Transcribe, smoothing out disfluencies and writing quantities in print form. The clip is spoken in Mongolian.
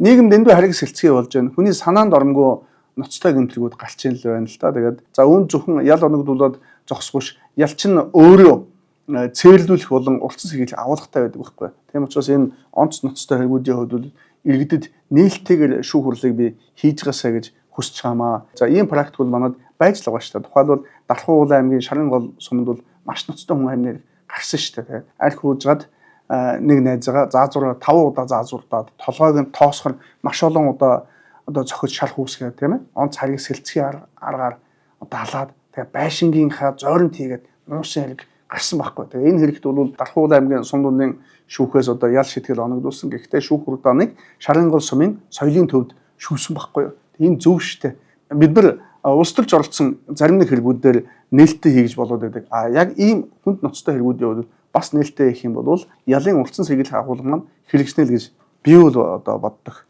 нийгэм дэндүү харгас хэлцгий болж байна. Хүний санаанд оромгүй ноцтой гэмтэлгүүд гарч ийн л байна л та. Тэгээд за үүн зөвхөн ял оногдуулаад зогсгоош ял чинь өөрөө цээрлүүлэх болон улцсан сэргийлэх агуулгатай байдаг байхгүй. Тийм учраас энэ онц ноцтой хэрэгүүдийн хувьд бол иргэдэд нээлттэйгээр шүүх хурлыг би хийж гаасаа гэж хүсэж байгаамаа. За ийм практик бол манад байж л байгаа шүү дээ. Тухайлбал Дархан Улаан аймгийн Шарын гол суманд бол маш ноцтой хүн амнаар гарсан шүү дээ. Аль хуужгаад нэг найзгаа заазуур 5 удаа заазуурдаад толгойг нь тоосгор маш олон удаа одоо зохиж шалх үүсгээд тийм ээ. Онц харгас хэлцгийн аргаар одоо халаад тэгээ байшингийнхаа зойронт хийгээд нуусан хэрэг гарсан байхгүй. Тэгээ энэ хэрэгт бол Дархан Улаан аймгийн сум дундын шүүхээс одоо ял шитгэл оногдуулсан. Гэхдээ шүүх хурдааныг Шарын гол сумын соёлын төвд шүүсэн байхгүй юу. Энэ зөв шүү дээ. Бид нар улс төрч оролцсон зарим нэг хэрэгүүдээр нээлттэй хийж болоод байдаг. Яг ийм хүнд ноцтой хэрэгүүдийн хувьд бас нээлттэй хийх юм бол ялын улцсан сэргийлэх агуулга маань хэрэгжнэ л гэж би бол одоо боддог.